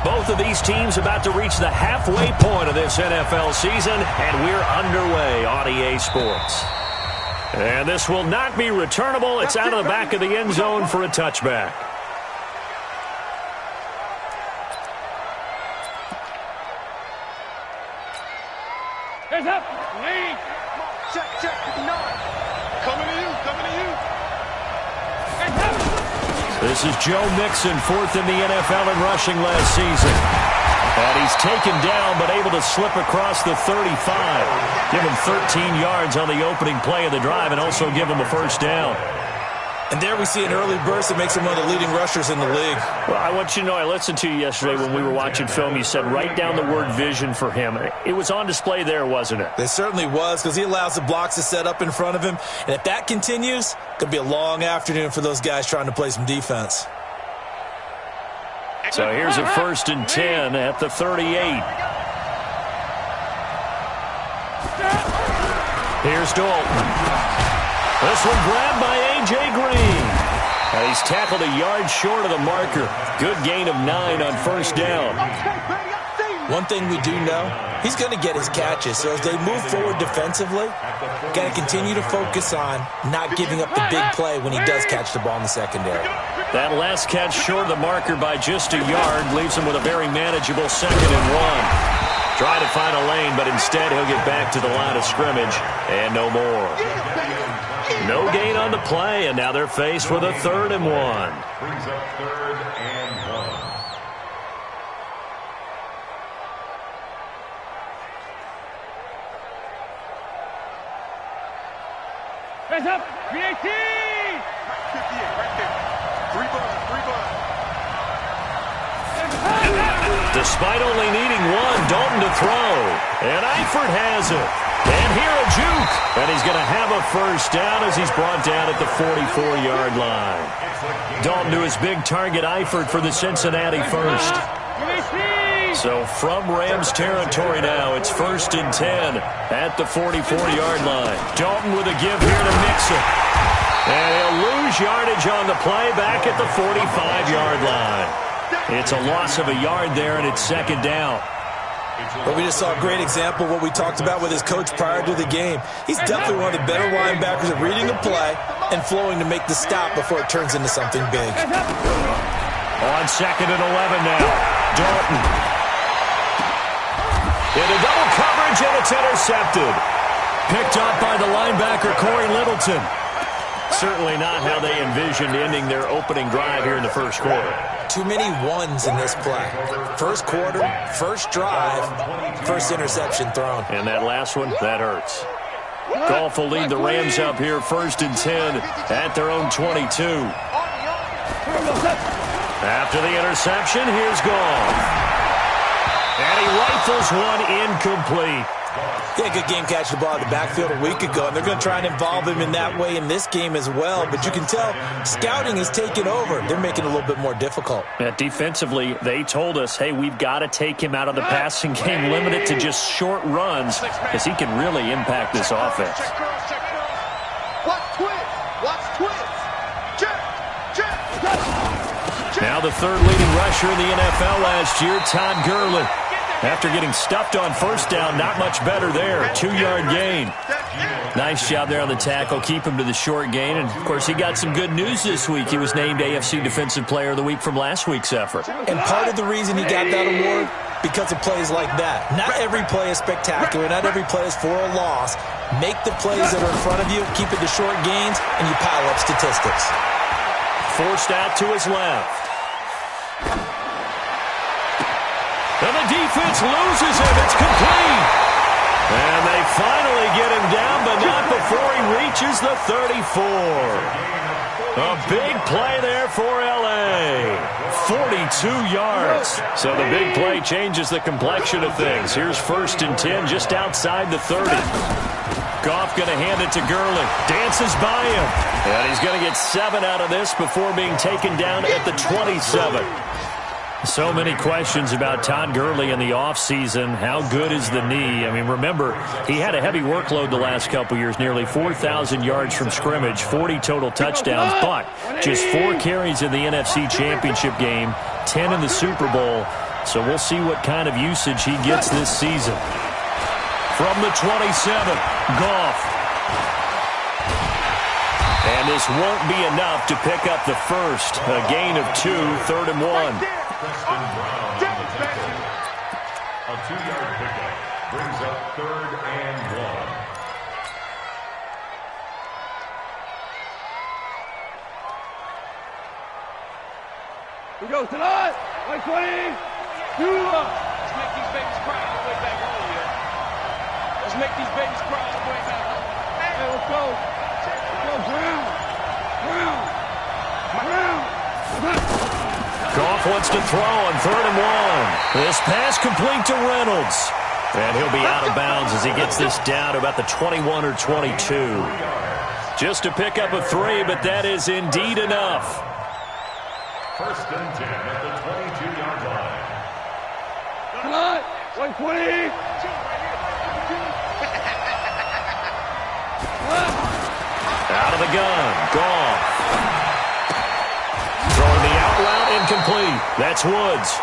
Both of these teams about to reach the halfway point of this NFL season, and we're underway on EA Sports. And this will not be returnable. It's out of the back of the end zone for a touchback. Hands up. Lead. Check. No. Coming to you. Hands up. This is Joe Mixon, fourth in the NFL in rushing last season. And he's taken down, but able to slip across the 35. Give him 13 yards on the opening play of the drive and also give him a first down. And there we see an early burst that makes him one of the leading rushers in the league. Well, I want you to know, I listened to you yesterday when we were watching film. You said write down the word vision for him. It was on display there, wasn't it? It certainly was, because he allows the blocks to set up in front of him. And if that continues, it's going to be a long afternoon for those guys trying to play some defense. So here's a 1st and 10 at the 38. Here's Dalton. This one grabbed by A.J. Green. And he's tackled a yard short of the marker. Good gain of 9 on first down. One thing we do know, he's going to get his catches. So as they move forward defensively, got to continue to focus on not giving up the big play when he does catch the ball in the secondary. That last catch short of the marker by just a yard leaves him with a very manageable 2nd and 1. Try to find a lane, but instead he'll get back to the line of scrimmage and no more. No gain on the play, and now they're faced with a 3rd and 1. Brings up 3rd and 1. Hands up. 318. Right there. 3 bucks. Despite only needing 1, Dalton to throw. And Eifert has it. And here a juke. And he's going to have a first down as he's brought down at the 44-yard line. Dalton to his big target, Eifert, for the Cincinnati first. So from Rams territory now, it's 1st and 10 at the 44-yard line. Dalton with a give here to Mixon. And he'll lose yardage on the play back at the 45-yard line. It's a loss of a yard there, and it's 2nd down. But we just saw a great example of what we talked about with his coach prior to the game. He's definitely one of the better linebackers at reading the play and flowing to make the stop before it turns into something big. On 2nd and 11 now, Dalton. Into double coverage, and it's intercepted. Picked up by the linebacker, Corey Littleton. Certainly not how they envisioned ending their opening drive here in the first quarter. Too many ones in this play. First quarter, first drive, first interception thrown. And that last one, that hurts. Goff will lead the Rams up here 1st and 10 at their own 22. After the interception, here's Goff. And he rifles one incomplete. He had a good game catching the ball in the backfield a week ago, and they're going to try and involve him in that way in this game as well. But you can tell scouting is taking over. They're making it a little bit more difficult. Defensively, they told us, hey, we've got to take him out of the passing game, limit it to just short runs, because he can really impact this offense. Watch twist. Check. Now the 3rd leading rusher in the NFL last year, Todd Gurley. After getting stuffed on first down, not much better there. 2-yard gain. Nice job there on the tackle. Keep him to the short gain. And, of course, he got some good news this week. He was named AFC Defensive Player of the Week from last week's effort. And part of the reason he got that award, because of plays like that. Not every play is spectacular. Not every play is for a loss. Make the plays that are in front of you, keep it to short gains, and you pile up statistics. Forced out to his left. And the defense loses him. It's complete. And they finally get him down, but not before he reaches the 34. A big play there for L.A. 42 yards. So the big play changes the complexion of things. Here's 1st and 10 just outside the 30. Goff going to hand it to Gurley. Dances by him. And he's going to get 7 out of this before being taken down at the 27. So many questions about Todd Gurley in the offseason. How good is the knee? I mean, remember, he had a heavy workload the last couple years, nearly 4,000 yards from scrimmage, 40 total touchdowns, but just 4 carries in the NFC Championship game, 10 in the Super Bowl. So we'll see what kind of usage he gets this season. From the 27, Goff. And this won't be enough to pick up the first. A gain of 2, 3rd and 1. A 2-yard pickup brings up 3rd and 1. We go tonight. 120. Let's make these babies cry all the way back home here. Let's make these babies cry all the way back home. Hey, let's go. Let's go, Brown. Goff wants to throw on 3rd and 1. This pass complete to Reynolds. And he'll be out of bounds as he gets this down to about the 21 or 22. Just a pickup of 3, but that is indeed enough. 1st and 10 at the 22-yard line. Come on. 120. Out of the gun. Goff. Throwing the out route incomplete. That's Woods.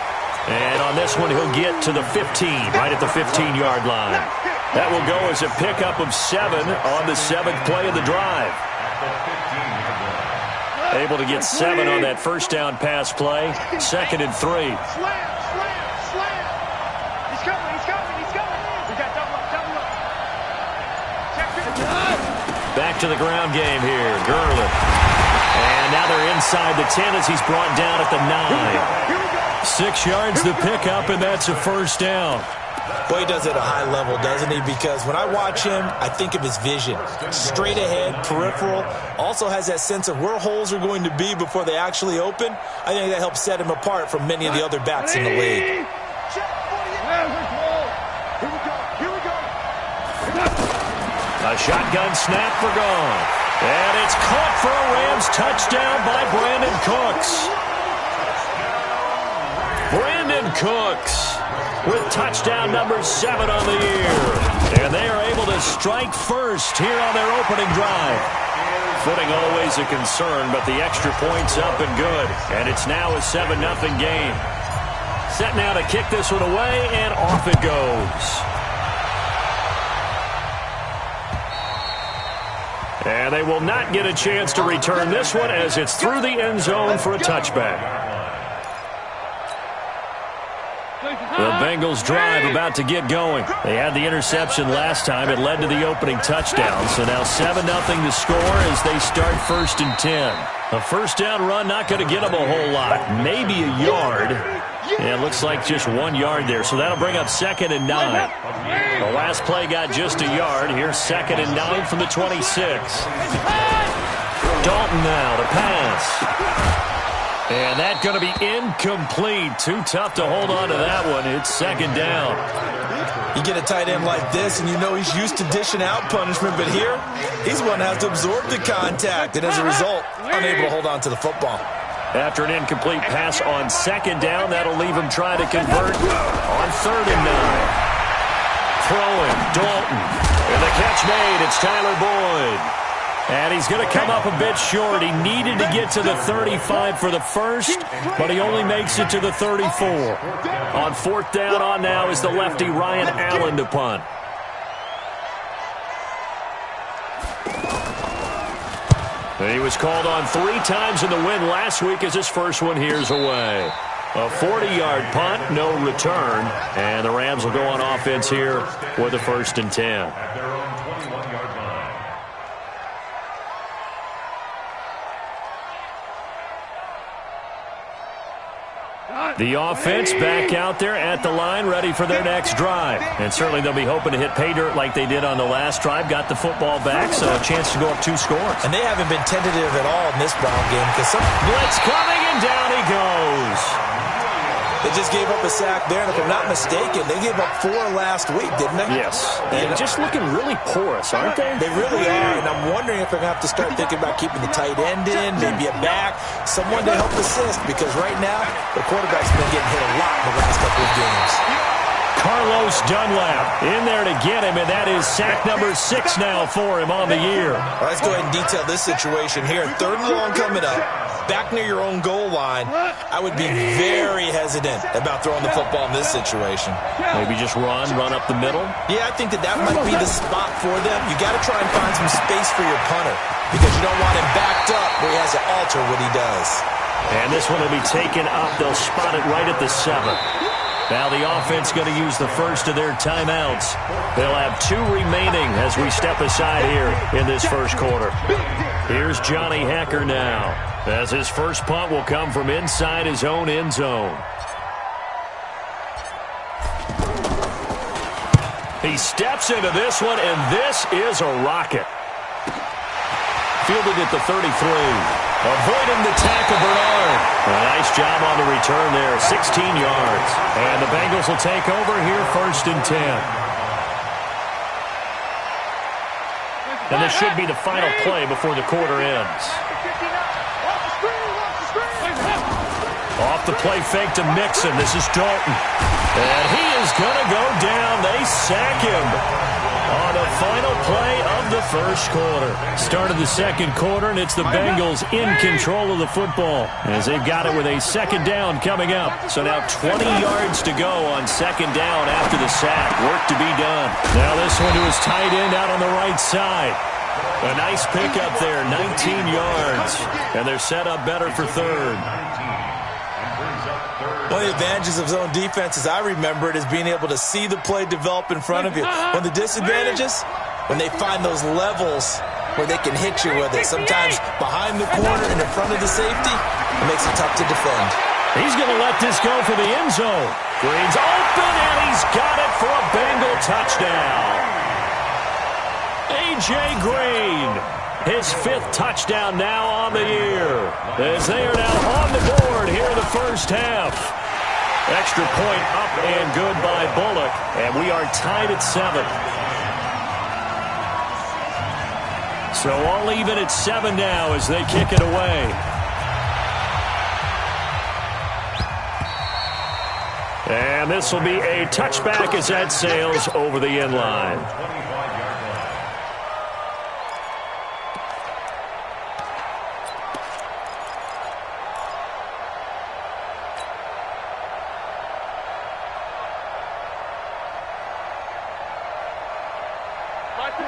And on this one, he'll get to the 15, right at the 15-yard line. That will go as a pickup of 7 on the 7th play of the drive. Able to get 7 on that first down pass play. 2nd and 3. Slam. He's coming. We got double up. Check. Back to the ground game here. Gurley. And now they're inside the 10 as he's brought down at the 9. 6 yards the pickup, and that's a first down. Boy, he does it at a high level, doesn't he? Because when I watch him, I think of his vision. Straight ahead, peripheral. Also has that sense of where holes are going to be before they actually open. I think that helps set him apart from many of the other backs in the league. Here we go. A shotgun snap for Goff. And it's caught for a Rams touchdown by Brandon Cooks. Brandon Cooks with touchdown number 7 on the year. And they are able to strike first here on their opening drive. Footing always a concern, but the extra point's up and good. And it's now a 7-0 game. Set now to kick this one away, and off it goes. And they will not get a chance to return this one as it's through the end zone for a touchback. The Bengals drive about to get going. They had the interception last time. It led to the opening touchdown. So now 7-0 to score as they start 1st and 10. A first down run not going to get them a whole lot. Maybe a yard. Yeah, it looks like just 1 yard there. So that'll bring up 2nd and 9. The last play got just a yard. Here's 2nd and 9 from the 26. Dalton now to pass. And that's going to be incomplete. Too tough to hold on to that one. It's 2nd down. You get a tight end like this, and you know he's used to dishing out punishment. But here, he's one that has to absorb the contact. And as a result, unable to hold on to the football. After an incomplete pass on 2nd down, that'll leave him trying to convert on 3rd and 9. Throwing, Dalton. And the catch made. It's Tyler Boyd. And he's going to come up a bit short. He needed to get to the 35 for the first, but he only makes it to the 34. On 4th down on now is the lefty Ryan Allen to punt. And he was called on 3 times in the win last week as his first one here's away. A 40-yard punt, no return. And the Rams will go on offense here with a 1st and 10. The offense back out there at the line, ready for their next drive. And certainly they'll be hoping to hit pay dirt like they did on the last drive. Got the football back, so a chance to go up 2 scores. And they haven't been tentative at all in this ball game. Because blitz coming, and down he goes. They just gave up a sack there, and if I'm not mistaken, they gave up 4 last week, didn't they? Yes. And just looking really porous, aren't they? They really are, and I'm wondering if they're going to have to start thinking about keeping the tight end in, maybe a back, someone to help assist, because right now, the quarterback's been getting hit a lot in the last couple of games. Carlos Dunlap in there to get him, and that is sack number 6 now for him on the year. All right, let's go ahead and detail this situation here. 3rd and long coming up. back near your own goal line, I would be very hesitant about throwing the football in this situation. Maybe just run up the middle? Yeah, I think that might be the spot for them. You got to try and find some space for your punter because you don't want him backed up where he has to alter what he does. And this one will be taken up. They'll spot it right at the 7. Now the offense going to use the first of their timeouts. They'll have 2 remaining as we step aside here in this first quarter. Here's Johnny Hecker now, as his first punt will come from inside his own end zone. He steps into this one, and this is a rocket. Fielded at the 33. Avoiding the tackle, Bernard. A nice job on the return there, 16 yards. And the Bengals will take over here, 1st and 10. And this should be the final play before the quarter ends. Off the play fake to Mixon. This is Dalton. And he is going to go down. They sack him on the final play of the first quarter. Start of the second quarter, and it's the Bengals in control of the football as they've got it with a 2nd down coming up. So now 20 yards to go on 2nd down after the sack. Work to be done. Now this one to his tight end out on the right side. A nice pickup there, 19 yards. And they're set up better for 3rd. One of the advantages of zone defense, as I remember it, is being able to see the play develop in front of you. One of the disadvantages, when they find those levels where they can hit you with it, sometimes behind the corner and in front of the safety, it makes it tough to defend. He's going to let this go for the end zone. Green's open, and he's got it for a Bengal touchdown. A.J. Green, his 5th touchdown now on the year, as they are now on the board here in the first half. Extra point up and good by Bullock, and we are tied at 7. So all even at 7 now as they kick it away. And this will be a touchback as that sails over the end line.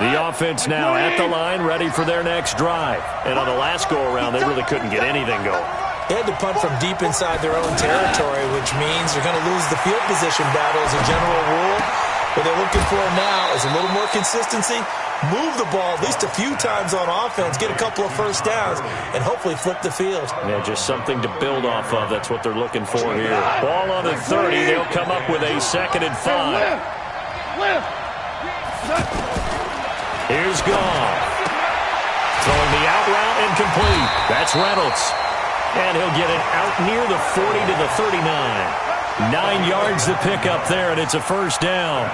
The offense now at the line, ready for their next drive. And on the last go-around, they really couldn't get anything going. They had to punt from deep inside their own territory, which means they're going to lose the field position battle as a general rule. What they're looking for now is a little more consistency, move the ball at least a few times on offense, get a couple of first downs, and hopefully flip the field. Yeah, just something to build off of. That's what they're looking for here. Ball on the 30. They'll come up with a 2nd and 5. Here's Goff. Throwing the out route incomplete. That's Reynolds. And he'll get it out near the 40 to the 39. 9 yards to pick up there, and it's a 1st down.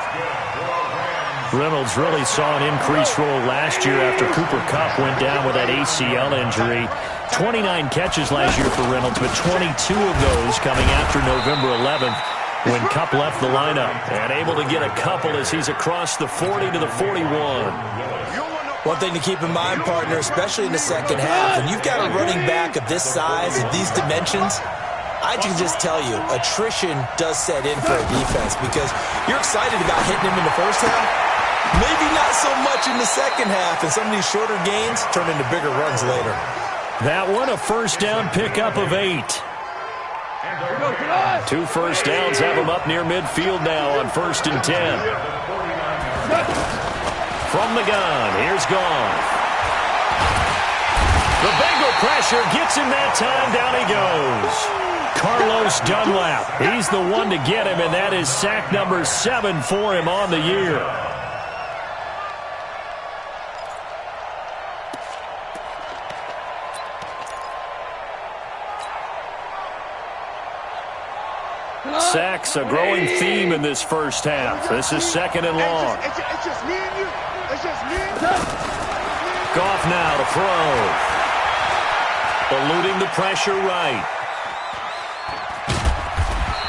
Reynolds really saw an increased role last year after Cooper Kupp went down with that ACL injury. 29 catches last year for Reynolds, but 22 of those coming after November 11th. When Kupp left the lineup, and able to get a couple as he's across the 40 to the 41. One thing to keep in mind, partner, especially in the second half, when you've got a running back of this size, of these dimensions, I can just tell you, attrition does set in for a defense because you're excited about hitting him in the first half. Maybe not so much in the second half, and some of these shorter gains turn into bigger runs later. That one, a 1st down pickup of 8. 2 first downs have them up near midfield now on 1st and 10. From the gun, here's Goff. The Bengal pressure gets him that time. Down he goes. Carlos Dunlap. He's the one to get him, and that is sack number 7 for him on the year. Sacks, a growing theme in this first half. This is 2nd and long. It's just me and you. It's just me and you. Goff now to throw. Eluding the pressure right.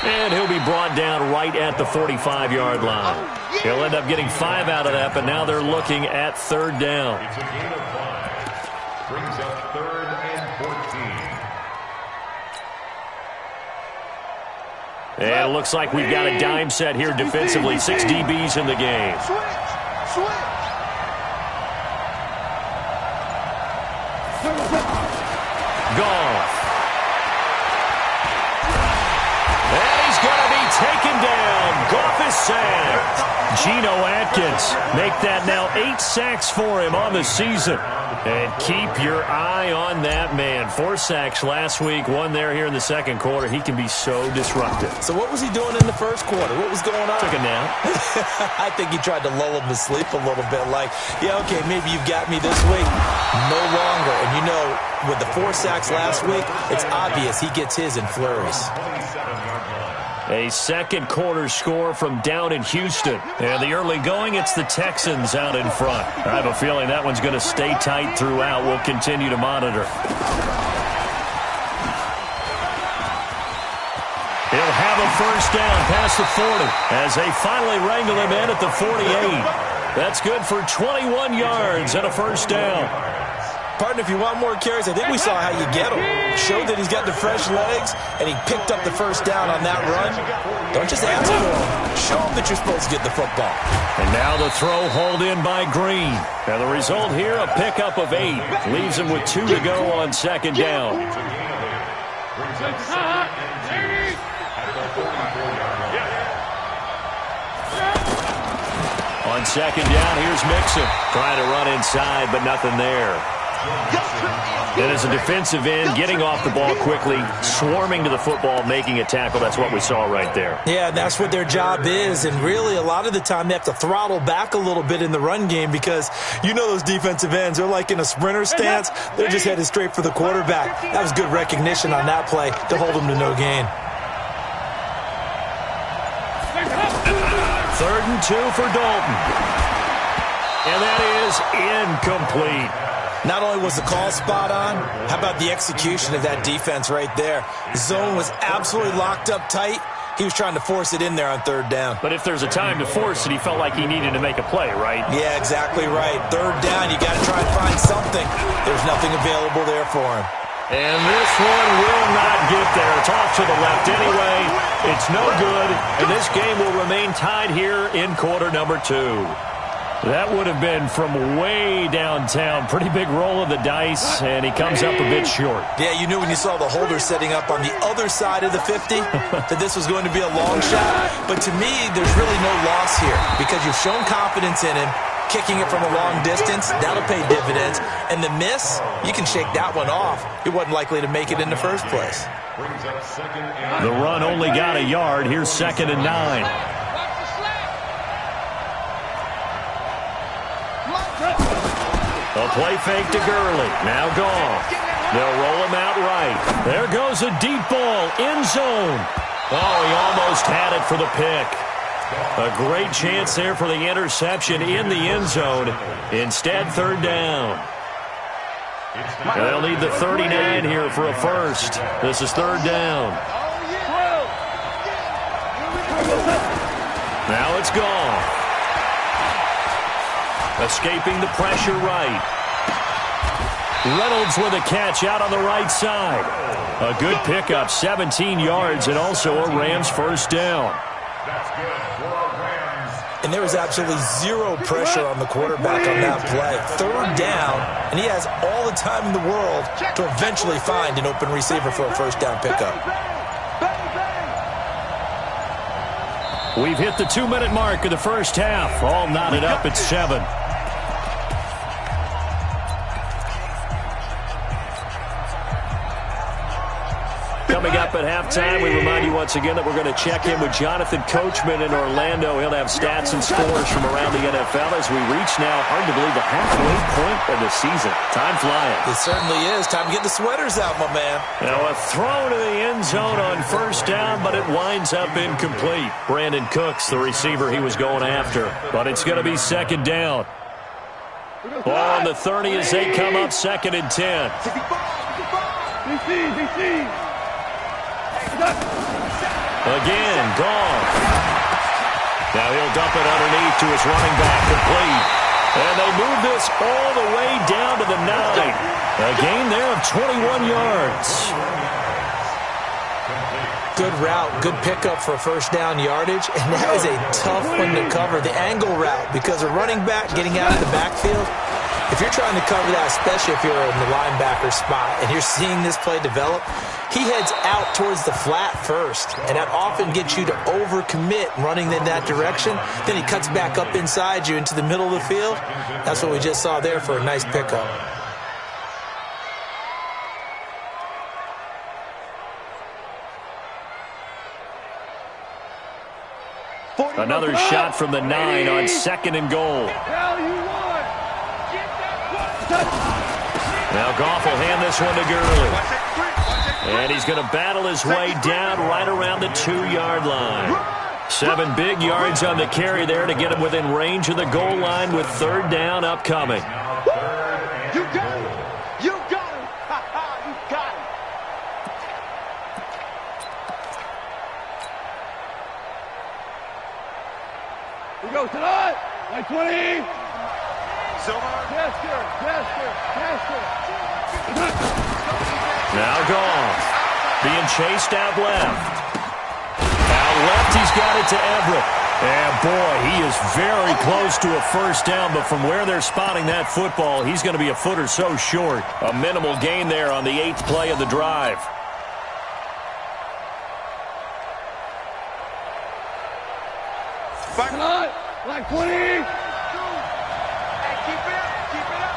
And he'll be brought down right at the 45-yard line. He'll end up getting 5 out of that, but now they're looking at 3rd down. It's a gain of 5. Brings up 3rd and 14. And it looks like we've got a dime set here defensively. 6 DBs in the game. Goff. And he's going to be taken down. Goff is sacked. Geno Atkins make that now 8 sacks for him on the season. And keep your eye on that man. 4 sacks last week, 1 there here in the second quarter. He can be so disruptive. So what was he doing in the first quarter? What was going on? Took a nap. I think he tried to lull him to sleep a little bit. Like, yeah, okay, maybe you've got me this week. No longer. And you know, with the 4 sacks last week, it's obvious he gets his in flurries. A second quarter score from down in Houston. And the early going, it's the Texans out in front. I have a feeling that one's going to stay tight throughout. We'll continue to monitor. He'll have a first down past the 40 as they finally wrangle him in at the 48. That's good for 21 yards and a first down. Partner, if you want more carries, I think we saw how you get him. Showed that he's got the fresh legs, and he picked up the first down on that run. Don't just ask for him. Show him that you're supposed to get the football. And now the throw hauled in by Green. And the result here, a pickup of 8. Leaves him with 2 to go on second down. On second down, here's Mixon. Trying to run inside, but nothing there. And as a defensive end, getting off the ball quickly, swarming to the football, making a tackle. That's what we saw right there. Yeah, that's what their job is. And really, a lot of the time, they have to throttle back a little bit in the run game because you know those defensive ends, they're like in a sprinter stance. They're just headed straight for the quarterback. That was good recognition on that play to hold them to no gain. 3rd and 2 for Dalton. And that is incomplete. Not only was the call spot on, how about the execution of that defense right there? The zone was absolutely locked up tight. He was trying to force it in there on 3rd down. But if there's a time to force it, he felt like he needed to make a play, right? Yeah, exactly right. 3rd down, you got to try and find something. There's nothing available there for him. And this one will not get there. It's off to the left anyway. It's no good, and this game will remain tied here in quarter number 2. That would have been from way downtown. Pretty big roll of the dice, and he comes up a bit short. Yeah, you knew when you saw the holder setting up on the other side of the 50 that this was going to be a long shot. But to me, there's really no loss here because you've shown confidence in him. Kicking it from a long distance, that'll pay dividends. And the miss, you can shake that one off. He wasn't likely to make it in the first place. The run only got a yard. Here's 2nd and 9. A play fake to Gurley. Now gone. They'll roll him out right. There goes a deep ball. End zone. Oh, he almost had it for the pick. A great chance there for the interception in the end zone. Instead, 3rd down. They'll need the 39 here for a first. This is 3rd down. Now it's gone. Escaping the pressure right. Reynolds with a catch out on the right side. A good pickup, 17 yards, and also a Rams first down. And there was absolutely zero pressure on the quarterback on that play. 3rd down, and he has all the time in the world to eventually find an open receiver for a first down pickup. We've hit the 2-minute mark of the first half. All knotted up at 7. Coming up at halftime, we remind you once again that we're going to check in with Jonathan Coachman in Orlando. He'll have stats and scores from around the NFL as we reach now, hard to believe, the halfway point of the season. Time flying. It certainly is. Time to get the sweaters out, my man. Now a throw to the end zone on first down, but it winds up incomplete. Brandon Cooks, the receiver he was going after. But it's going to be 2nd down. Ball on the 30 as they come up 2nd and 10. Again, gone. Now he'll dump it underneath to his running back, complete. And they move this all the way down to the 9. A gain there of 21 yards. good route, good pickup for first down yardage, and that is a tough one to cover. The angle route, because a running back getting out of the backfield, if you're trying to cover that, especially if you're in the linebacker spot and you're seeing this play develop, he heads out towards the flat first, and that often gets you to overcommit running in that direction. Then he cuts back up inside you into the middle of the field. That's what we just saw there for a nice pickup. Another shot from the 9 on 2nd and goal. Now Goff will hand this one to Gurley. And he's going to battle his way down right around the 2-yard line. 7 big yards on the carry there to get him within range of the goal line with 3rd down upcoming. You got him. You got him. You got him. We go tonight. 20. Now Goff being chased out left. Out left, he's got it to Everett. And boy, he is very close to a first down, but from where they're spotting that football, he's going to be a foot or so short. A minimal gain there on the 8th play of the drive. Back line. 20. Hey, keep it up. Keep it up.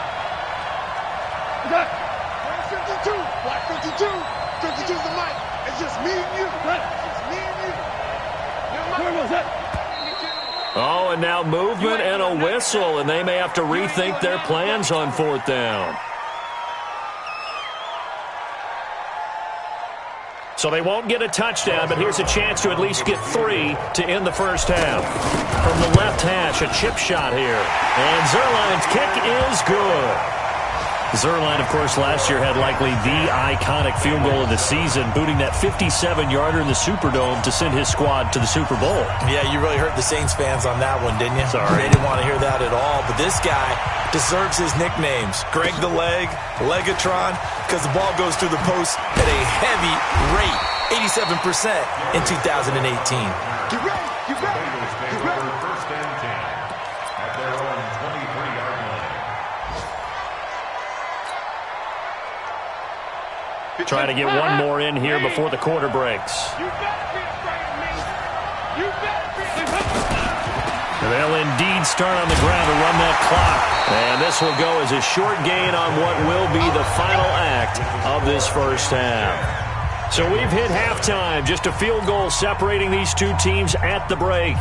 Black 52. 52's the mic. It's just me and you. It's just me and you. Oh, and now movement and a whistle, and they may have to rethink their plans on 4th down. So they won't get a touchdown, but here's a chance to at least get 3 to end the first half. From the left hash, a chip shot here. And Zuerlein's kick is good. Zuerlein, of course, last year had likely the iconic field goal of the season, booting that 57-yarder in the Superdome to send his squad to the Super Bowl. Yeah, you really hurt the Saints fans on that one, didn't you? Sorry. They didn't want to hear that at all. But this guy deserves his nicknames. Greg the Leg, Legatron, because the ball goes through the post at a heavy rate, 87% in 2018. Get ready. Get ready. Get ready. First and 10 at their own 23-yard line. Trying to get one more in here before the quarter breaks. You better be afraid of me. You better be afraid of me. They'll indeed start on the ground to run that clock. And this will go as a short gain on what will be the final act of this first half. So we've hit halftime. Just a field goal separating these two teams at the break.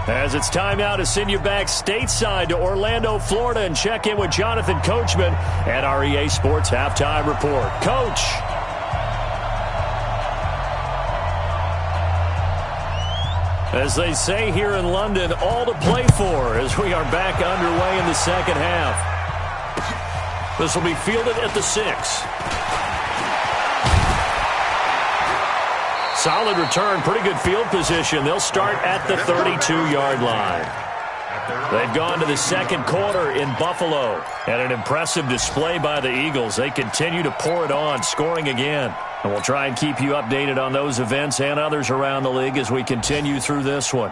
As it's time now to send you back stateside to Orlando, Florida, and check in with Jonathan Coachman at our EA Sports Halftime Report. Coach. As they say here in London, all to play for as we are back underway in the second half. This will be fielded at the 6. Solid return, pretty good field position. They'll start at the 32-yard line. They've gone to the second quarter in Buffalo. And an impressive display by the Eagles. They continue to pour it on, scoring again. And we'll try and keep you updated on those events and others around the league as we continue through this one.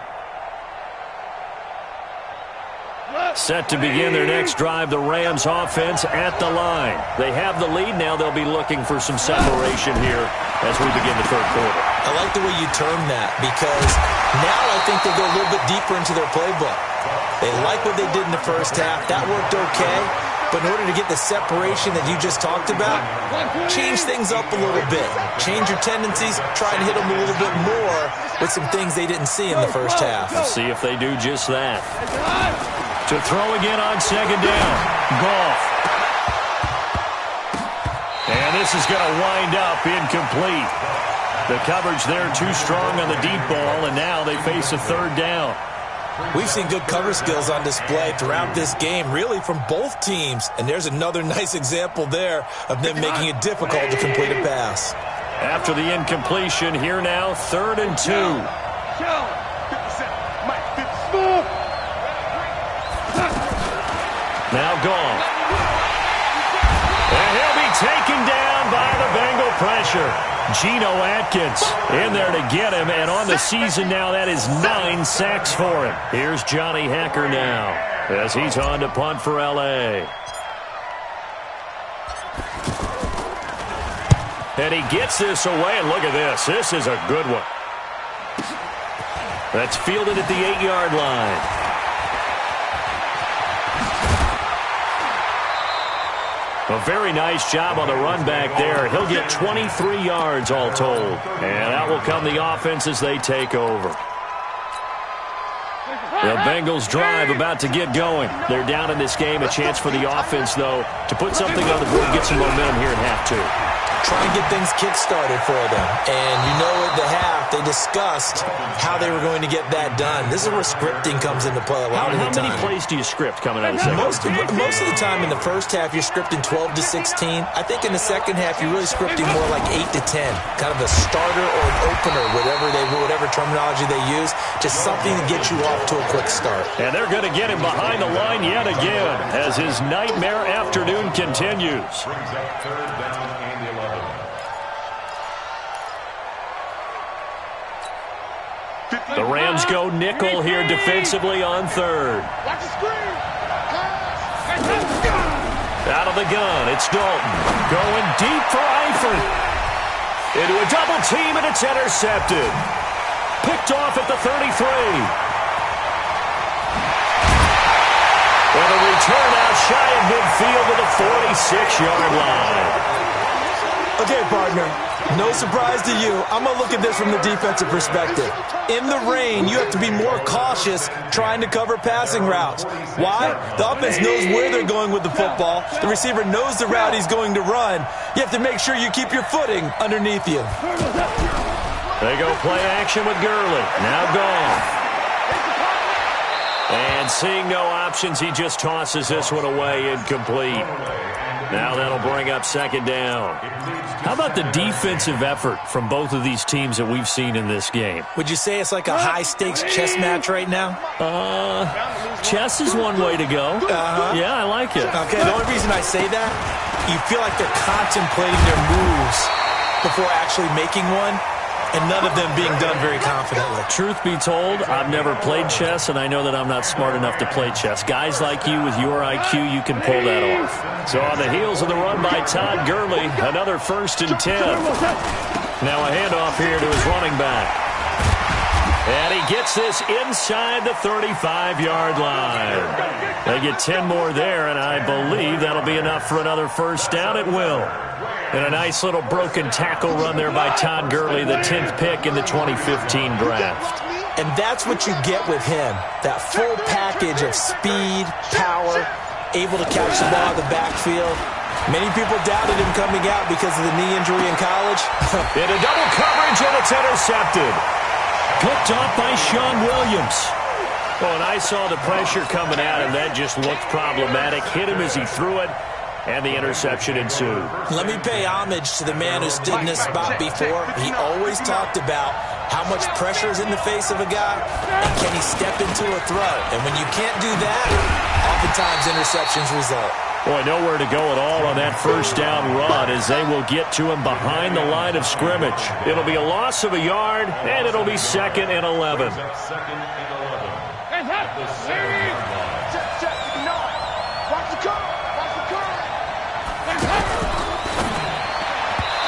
Set to begin their next drive, the Rams offense at the line. They have the lead now. They'll be looking for some separation here as we begin the third quarter. I like the way you term that because now I think they go a little bit deeper into their playbook. They like what they did in the first half. That worked okay. But in order to get the separation that you just talked about, change things up a little bit. Change your tendencies. Try and hit them a little bit more with some things they didn't see in the first half. We'll see if they do just that. To throw again on second down. Goff. And this is going to wind up incomplete. The coverage there too strong on the deep ball, and now they face a third down. We've seen good cover skills on display throughout this game, really from both teams. And there's another nice example there of them making it difficult to complete a pass. After the incompletion, here now, 3rd and 2. Now Goff. And he'll be taken down by the Bengal pressure. Geno Atkins in there to get him, and on the season now, that is 9 sacks for him. Here's Johnny Hacker now as he's on to punt for L.A. And he gets this away, and look at this. This is a good one. That's fielded at the 8-yard line. A very nice job on the run back there. He'll get 23 yards all told. And out will come the offense as they take over. The Bengals drive about to get going. They're down in this game. A chance for the offense, though, to put something on the board and get some momentum here in half two. Try and get things kick-started for them. And you know at the half, they discussed how they were going to get that done. This is where scripting comes into play a lot of the time. How many plays do you script coming out of the second? Most of the time in the first half, you're scripting 12 to 16. I think in the second half, you're really scripting more like 8 to 10. Kind of a starter or an opener, whatever terminology they use. Just something to get you off to a quick start. And they're going to get him behind the line yet again as his nightmare afternoon continues. Brings up third down and 11. The Rams go nickel here defensively on third. Watch the screen. Out of the gun, it's Dalton. Going deep for Eifert. Into a double team, and it's intercepted. Picked off at the 33. And a return out shy of midfield to the 46-yard line. Okay, partner, no surprise to you. I'm going to look at this from the defensive perspective. In the rain, you have to be more cautious trying to cover passing routes. Why? The offense knows where they're going with the football. The receiver knows the route he's going to run. You have to make sure you keep your footing underneath you. They go play action with Gurley. Now gone. And seeing no options, he just tosses this one away, incomplete. Now that'll bring up second down. How about the defensive effort from both of these teams that we've seen in this game? Would you say it's like a high-stakes chess match right now? Chess is one way to go. Yeah, I like it. Okay, the only reason I say that, you feel like they're contemplating their moves before actually making one, and none of them being done very confidently. Truth be told, I've never played chess, and I know that I'm not smart enough to play chess. Guys like you with your IQ, you can pull that off. So on the heels of the run by Todd Gurley, another 1st and 10. Now a handoff here to his running back. And he gets this inside the 35-yard line. They get 10 more there, and I believe that'll be enough for another first down. It will. And a nice little broken tackle run there by Todd Gurley, the 10th pick in the 2015 draft. And that's what you get with him, that full package of speed, power, able to catch the ball in the backfield. Many people doubted him coming out because of the knee injury in college. Into double coverage, and it's intercepted. Picked off by Sean Williams. Oh, and I saw the pressure coming at him. That just looked problematic. Hit him as he threw it, and the interception ensued. Let me pay homage to the man who stood in this spot before. He always talked about how much pressure is in the face of a guy, and can he step into a throw. And when you can't do that, oftentimes interceptions result. Boy, nowhere to go at all on that first down run as they will get to him behind the line of scrimmage. It'll be a loss of a yard, and it'll be 2nd and 11.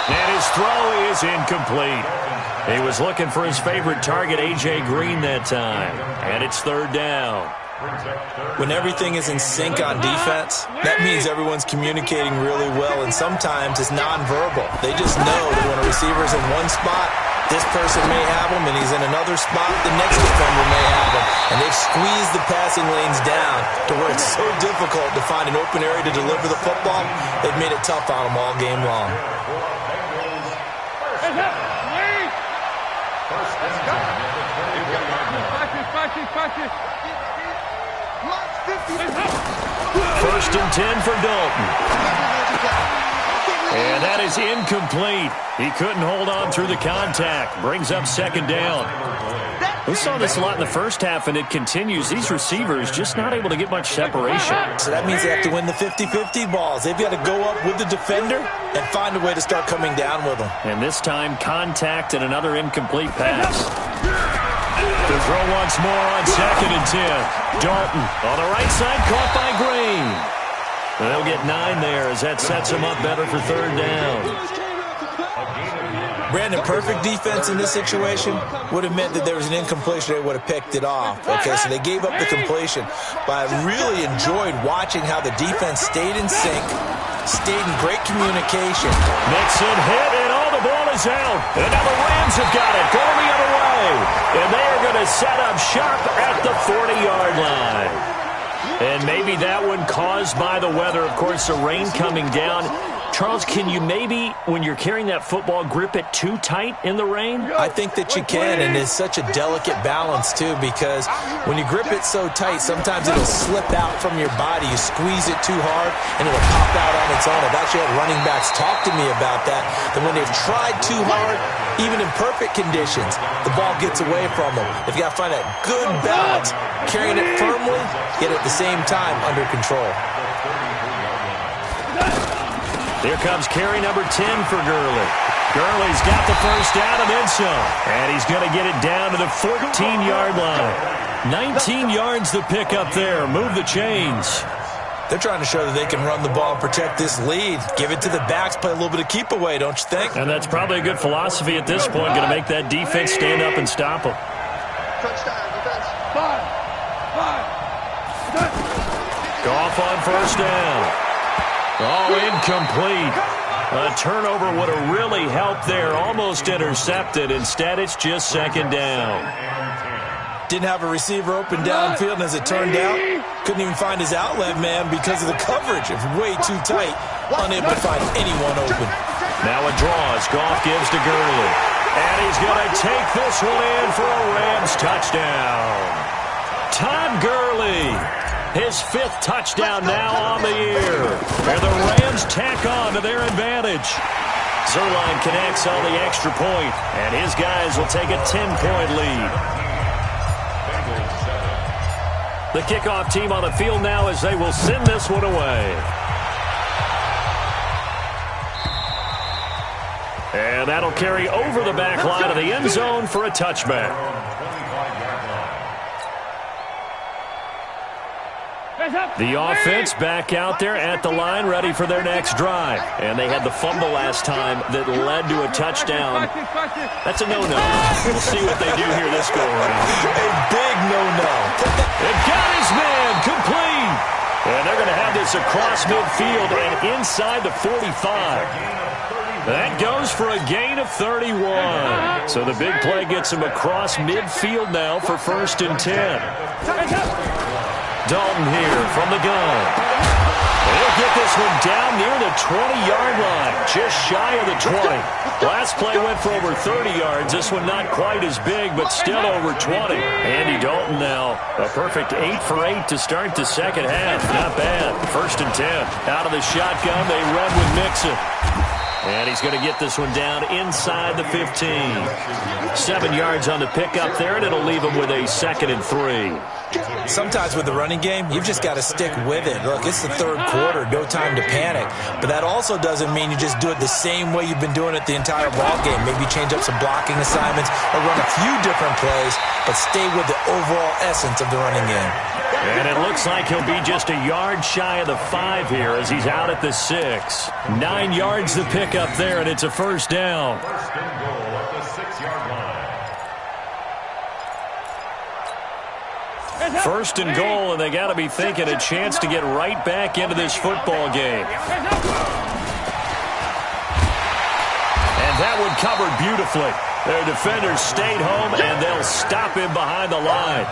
And his throw is incomplete. He was looking for his favorite target, A.J. Green, that time. And it's 3rd down. When everything is in sync on defense, that means everyone's communicating really well, and sometimes it's nonverbal. They just know that when a receiver's in one spot, this person may have him, and he's in another spot, the next defender may have him. And they've squeezed the passing lanes down to where it's so difficult to find an open area to deliver the football. They've made it tough on them all game long. First and 10 for Dalton. And that is incomplete. He couldn't hold on through the contact. Brings up second down. We saw this a lot in the first half, and it continues. These receivers just not able to get much separation. So that means they have to win the 50-50 balls. They've got to go up with the defender and find a way to start coming down with them. And this time, contact and another incomplete pass. To throw once more on 2nd and 10. Dalton on the right side, caught by Green. They'll get 9 there as that sets them up better for 3rd down. Brandon, perfect defense in this situation would have meant that there was an incompletion. They would have picked it off. Okay, so they gave up the completion. But I really enjoyed watching how the defense stayed in sync, stayed in great communication. Mixon hit, and the ball is out. And now the Rams have got it, going the other way. And they are going to set up shop at the 40-yard line. And maybe that one caused by the weather. Of course, the rain coming down. Charles, can you maybe, when you're carrying that football, grip it too tight in the rain? I think that you can, and it's such a delicate balance, too, because when you grip it so tight, sometimes it'll slip out from your body. You squeeze it too hard, and it'll pop out on its own. I've actually had running backs talk to me about that when they've tried too hard, even in perfect conditions, the ball gets away from them. They've got to find that good balance, carrying it firmly, yet at the same time under control. Here comes carry number 10 for Gurley. Gurley's got the first down and then some. And he's going to get it down to the 14-yard line. 19 yards to pick up there. Move the chains. They're trying to show that they can run the ball and protect this lead. Give it to the backs, play a little bit of keep away, don't you think? And that's probably a good philosophy at this point. Going to make that defense stand up and stop them. Touchdown, defense. 5. Goff on first down. Oh, incomplete. A turnover would have really helped there. Almost intercepted. Instead, it's just 2nd down. Didn't have a receiver open downfield, and as it turned out, couldn't even find his outlet man because of the coverage. It was way too tight. Unable to find anyone open. Now it draws. Goff gives to Gurley. And he's going to take this one in for a Rams touchdown. Todd Gurley. His 5th touchdown now on the year. And the Rams tack on to their advantage. Zerline connects on the extra point, and his guys will take a 10-point lead. The kickoff team on the field now as they will send this one away. And that'll carry over the back line of the end zone for a touchback. The offense back out there at the line, ready for their next drive. And they had the fumble last time that led to a touchdown. That's a no-no. We'll see what they do here this go-around. A big no-no. They've got his man complete. And they're going to have this across midfield and inside the 45. That goes for a gain of 31. So the big play gets him across midfield now for 1st and 10. Dalton here from the gun. He'll get this one down near the 20-yard line, just shy of the 20. Last play went for over 30 yards. This one not quite as big, but still over 20. Andy Dalton now, a perfect 8 for 8 to start the second half. Not bad. 1st and 10. Out of the shotgun, they run with Mixon. And he's going to get this one down inside the 15. 7 yards on the pickup there, and it'll leave him with a 2nd and 3. Sometimes with the running game, you've just got to stick with it. Look, it's the 3rd quarter, no time to panic. But that also doesn't mean you just do it the same way you've been doing it the entire ball game. Maybe change up some blocking assignments or run a few different plays, but stay with the overall essence of the running game. And it looks like he'll be just a yard shy of the 5 here as he's out at the 6. 9 yards to pick up there, and it's a 1st down. 1st and goal at the 6-yard line. 1st and goal, and they got to be thinking a chance to get right back into this football game. And that one covered beautifully. Their defenders stayed home, and they'll stop him behind the line.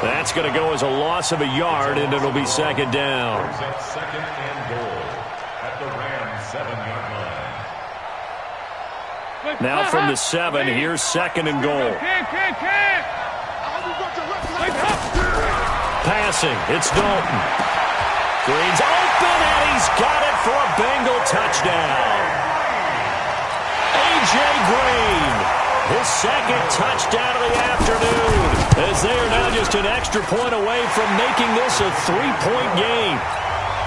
That's going to go as a loss of a yard, and it'll be 2nd down. 2nd and goal at the Rams 7-yard line. Now from the 7, here's 2nd and goal. Passing, it's Dalton. Green's open, and he's got it for a Bengal touchdown. A.J. Green his second touchdown of the afternoon, as they are now just an extra point away from making this a 3-point game.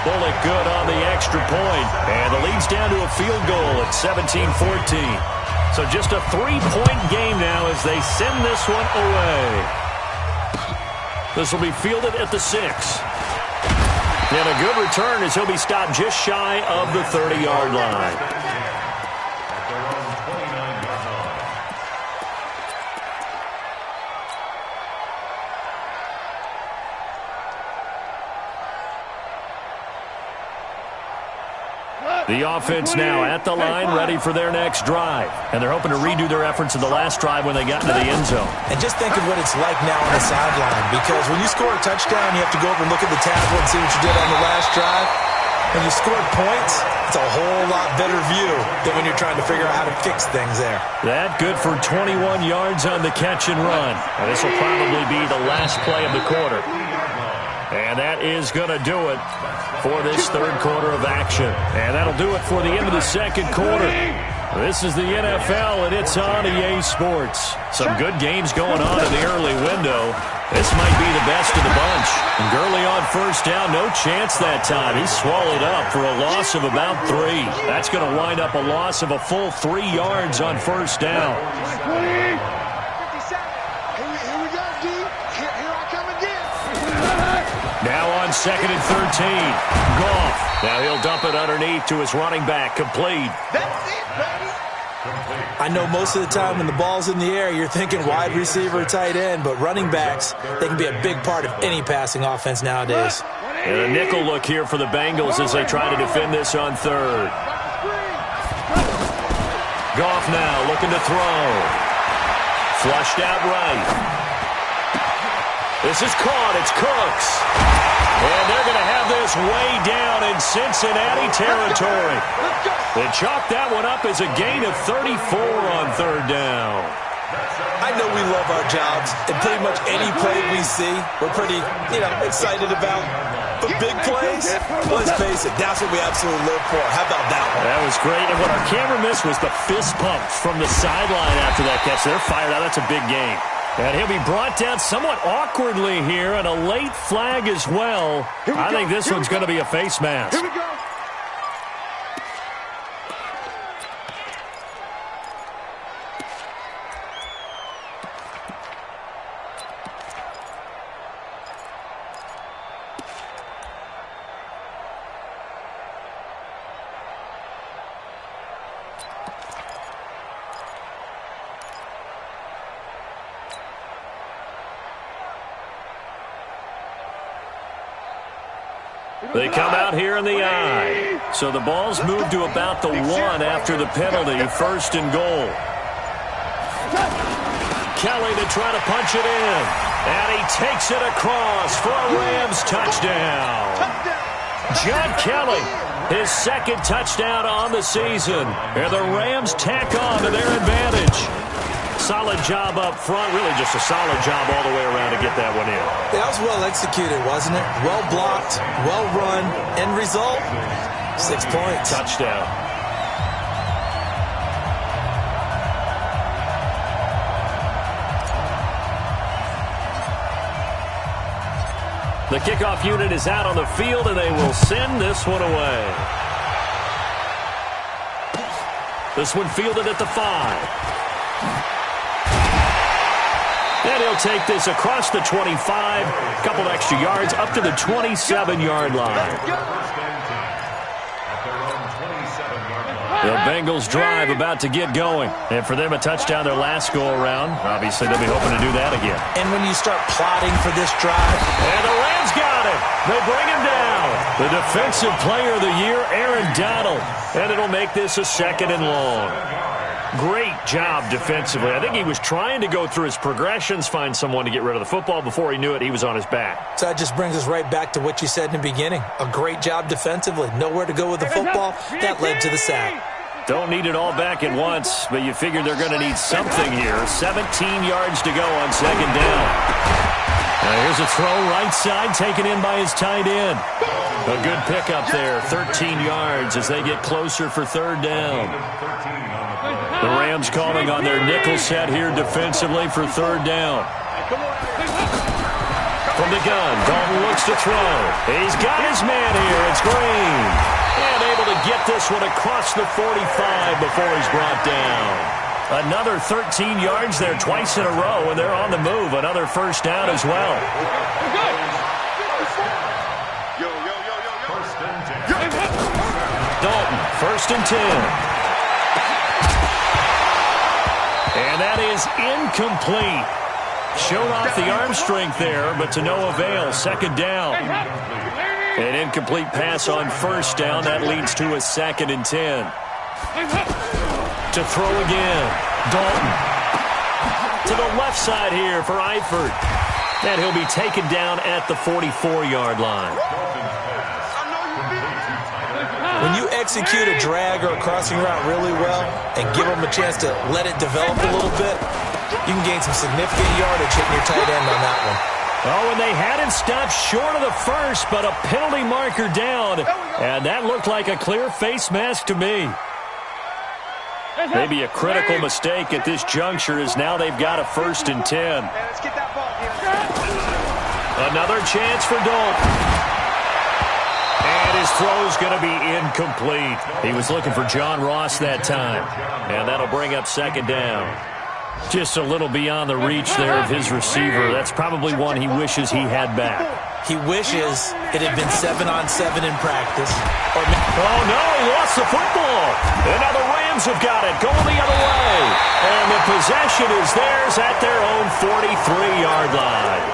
Bullock good on the extra point, and the lead's down to a field goal at 17-14. So just a 3-point game now as they send this one away. This will be fielded at the 6. And a good return as he'll be stopped just shy of the 30-yard line. The offense now at the line, ready for their next drive. And they're hoping to redo their efforts in the last drive when they got into the end zone. And just think of what it's like now on the sideline, because when you score a touchdown, you have to go over and look at the tablet and see what you did on the last drive. When you scored points, it's a whole lot better view than when you're trying to figure out how to fix things there. That good for 21 yards on the catch and run. And this will probably be the last play of the quarter. And that is going to do it for this third quarter of action. And that'll do it for the end of the second quarter. This is the NFL, and it's on EA Sports. Some good games going on in the early window. This might be the best of the bunch. And Gurley on first down, no chance that time. He's swallowed up for a loss of about 3. That's going to wind up a loss of a full 3 yards on first down. Now on second and 13. Goff. Now he'll dump it underneath to his running back. Complete. That's it, baby. I know most of the time when the ball's in the air, you're thinking wide receiver, tight end, but running backs, they can be a big part of any passing offense nowadays. And a nickel look here for the Bengals as they try to defend this on third. Goff now looking to throw. Flushed out right. This is caught. It's Cooks. And they're going to have this way down in Cincinnati territory. They chalk that one up as a gain of 34 on third down. I know we love our jobs, and pretty much any play we see, we're pretty, excited about. But big plays, let's face it, that's what we absolutely live for. How about that one? That was great. And what our camera missed was the fist pump from the sideline after that catch. They're fired out. That's a big game. And he'll be brought down somewhat awkwardly here, and a late flag as well. I think this one's going to be a face mask. Here we go. They come out here in the I. So the ball's moved to about the 1 after the penalty, first and goal. Kelly to try to punch it in. And he takes it across for a Rams touchdown. John Kelly, his second touchdown on the season. And the Rams tack on to their advantage. Solid job up front. Really just a solid job all the way around to get that one in. That was well executed, wasn't it? Well blocked, well run. End result, 6 points. Touchdown. The kickoff unit is out on the field, and they will send this one away. This one fielded at the 5. And he'll take this across the 25, a couple extra yards, up to the 27-yard line. The Bengals drive about to get going. And for them, a touchdown their last go-around. Obviously, they'll be hoping to do that again. And when you start plotting for this drive. And the Rams got it. They bring him down. The defensive player of the year, Aaron Donald. And it'll make this a second and long. Great job defensively. I think he was trying to go through his progressions, find someone to get rid of the football. Before he knew it, he was on his back. So that just brings us right back to what you said in the beginning. A great job defensively. Nowhere to go with the football. That led to the sack. Don't need it all back at once, but you figure they're going to need something here. 17 yards to go on second down. Now here's a throw right side taken in by his tight end. A good pickup there, 13 yards as they get closer for third down. The Rams calling on their nickel set here defensively for third down. From the gun, Dalton looks to throw. He's got his man here. It's Green. And able to get this one across the 45 before he's brought down. Another 13 yards there twice in a row, and they're on the move. Another first down as well. Dalton, 1st and 10. And that is incomplete. Showed off the arm strength there, but to no avail. 2nd down. An incomplete pass on 1st down. That leads to a 2nd and 10. To throw again. Dalton. To the left side here for Eifert. And he'll be taken down at the 44-yard line. When you execute a drag or a crossing route really well and give them a chance to let it develop a little bit, you can gain some significant yardage hitting your tight end on that one. Oh, and they had it stopped short of the first, but a penalty marker down. And that looked like a clear face mask to me. Maybe a critical mistake at this juncture as now they've got a 1st and 10. Another chance for Dalton. And his throw's going to be incomplete. He was looking for John Ross that time. And that'll bring up 2nd down. Just a little beyond the reach there of his receiver. That's probably one he wishes he had back. He wishes it had been 7-on-7 in practice. Oh, no, he lost the football. And now the Rams have got it, going the other way. And the possession is theirs at their own 43-yard line.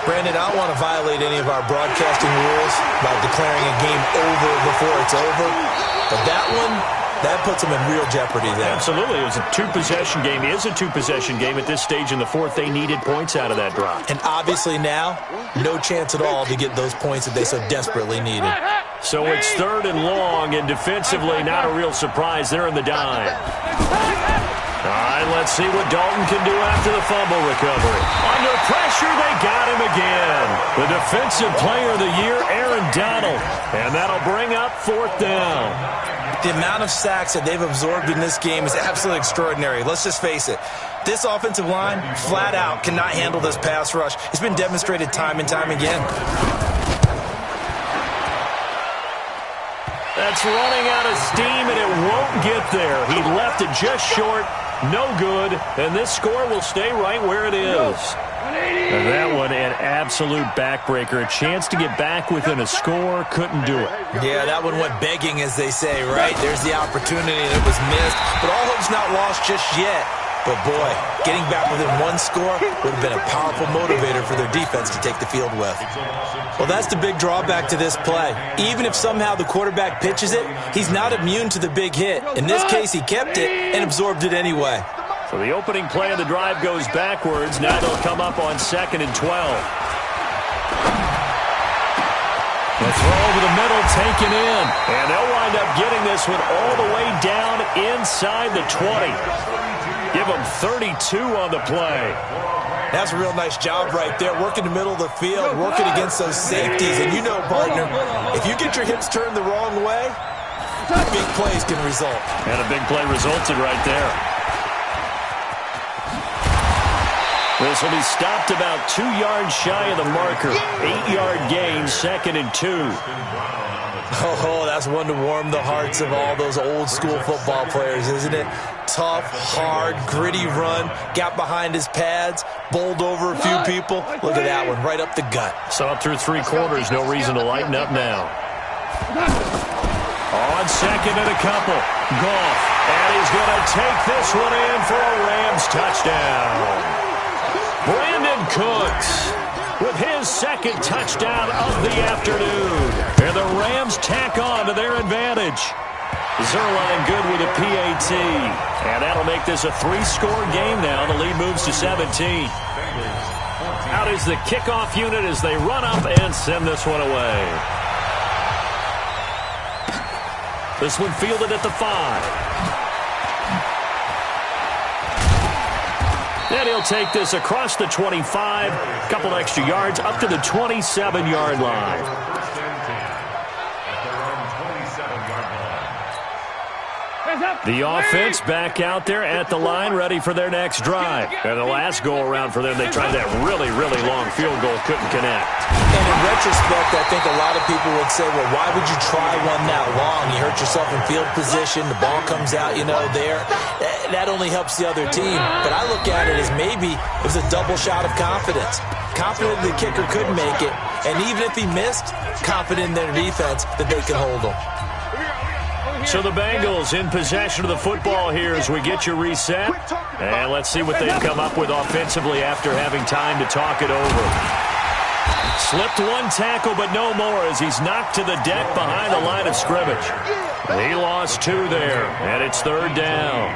Brandon, I don't want to violate any of our broadcasting rules by declaring a game over before it's over. But that one, that puts them in real jeopardy there. Absolutely. It was a two-possession game. It is a two-possession game at this stage in the fourth. They needed points out of that drop. And obviously now, no chance at all to get those points that they so desperately needed. So it's 3rd and long, and defensively not a real surprise. They're in the dime. All right, let's see what Dalton can do after the fumble recovery. Under pressure, they got him again. The defensive player of the year, Aaron Donald. And that'll bring up 4th down. The amount of sacks that they've absorbed in this game is absolutely extraordinary. Let's just face it. This offensive line, flat out, cannot handle this pass rush. It's been demonstrated time and time again. That's running out of steam, and it won't get there. He left it just short. No good, and this score will stay right where it is. And that one, an absolute backbreaker. A chance to get back within a score, couldn't do it. Yeah, that one went begging, as they say, right? There's the opportunity, and it was missed. But all hope's not lost just yet. But, boy, getting back within one score would have been a powerful motivator for their defense to take the field with. Well, that's the big drawback to this play. Even if somehow the quarterback pitches it, he's not immune to the big hit. In this case, he kept it and absorbed it anyway. So the opening play of the drive goes backwards. Now they'll come up on 2nd and 12. The throw over the middle taken in. And they'll wind up getting this one all the way down inside the 20. Give them 32 on the play. That's a real nice job right there. Working the middle of the field, working against those safeties. And you know, partner, if you get your hips turned the wrong way, big plays can result. And a big play resulted right there. This will be stopped about 2 yards shy of the marker. 8-yard gain, 2nd and 2. Oh, that's one to warm the hearts of all those old school football players, isn't it? Tough, hard, gritty run, got behind his pads, bowled over a few people. Look at that one, right up the gut. So up through 3 quarters, no reason to lighten up now. On 2nd and a couple, Goff, and he's going to take this one in for a Rams touchdown. Brandon Cooks with his 2nd touchdown of the afternoon. And the Rams tack on to their advantage. Zerline good with a PAT. And that'll make this a 3-score game now. The lead moves to 17. Out is the kickoff unit as they run up and send this one away. This one fielded at the 5. And he'll take this across the 25, a couple extra yards, up to the 27-yard line. The offense back out there at the line, ready for their next drive. And the last go-around for them, they tried that really, really long field goal, couldn't connect. And in retrospect, I think a lot of people would say, well, why would you try one that long? You hurt yourself in field position, the ball comes out, there. That only helps the other team. But I look at it as maybe it was a double shot of confidence. Confident the kicker could make it, and even if he missed, confident in their defense that they could hold him. So the Bengals in possession of the football here as we get you reset. And let's see what they've come up with offensively after having time to talk it over. Slipped one tackle, but no more as he's knocked to the deck behind the line of scrimmage. He lost 2 there, and it's 3rd down.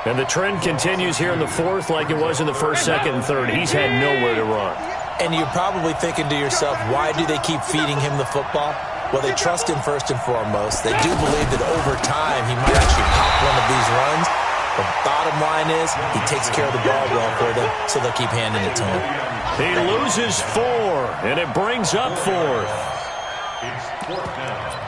And the trend continues here in the 4th like it was in the 1st, 2nd, and 3rd. He's had nowhere to run. And you're probably thinking to yourself, why do they keep feeding him the football? Well, they trust him first and foremost. They do believe that over time he might actually pop one of these runs. The bottom line is he takes care of the ball well for them, so they'll keep handing it to him. He loses 4, and it brings up 4th. It's 4th down.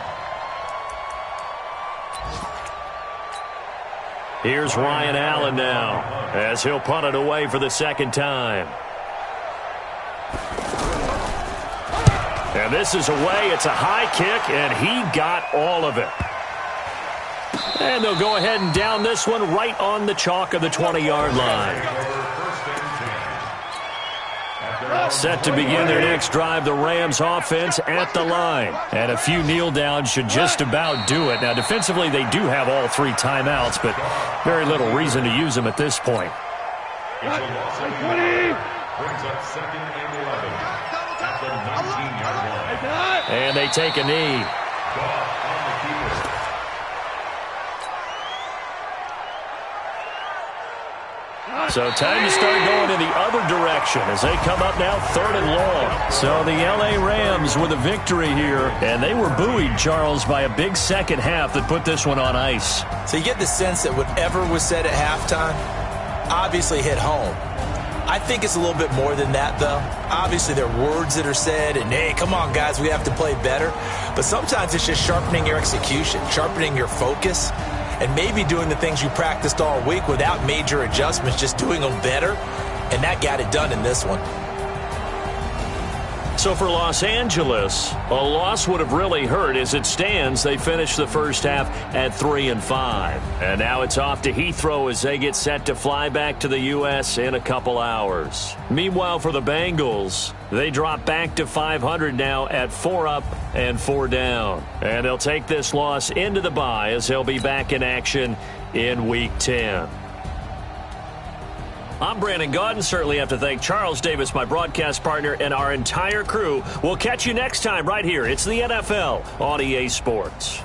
Here's Ryan Allen now as he'll punt it away for the 2nd time. And this is away. It's a high kick, and he got all of it. And they'll go ahead and down this one right on the chalk of the 20-yard line. Set to begin their next drive, the Rams offense at the line. And a few kneel downs should just about do it. Now, defensively, they do have all 3 timeouts, but very little reason to use them at this point. It's a loss of 20. Brings up 2nd and 11 at the 19-yard line. And they take a knee. So time to start going in the other direction as they come up now 3rd and long. So the L.A. Rams with a victory here, and they were buoyed, Charles, by a big second half that put this one on ice. So you get the sense that whatever was said at halftime obviously hit home. I think it's a little bit more than that, though. Obviously, there are words that are said, and, hey, come on, guys, we have to play better. But sometimes it's just sharpening your execution, sharpening your focus, and maybe doing the things you practiced all week without major adjustments, just doing them better. And that got it done in this one. So for Los Angeles, a loss would have really hurt. As it stands, they finished the first half at 3-5. And now it's off to Heathrow as they get set to fly back to the U.S. in a couple hours. Meanwhile, for the Bengals, they drop back to 500 now at 4 up and 4 down. And they'll take this loss into the bye as they'll be back in action in Week 10. I'm Brandon Gaudin. Certainly have to thank Charles Davis, my broadcast partner, and our entire crew. We'll catch you next time right here. It's the NFL on EA Sports.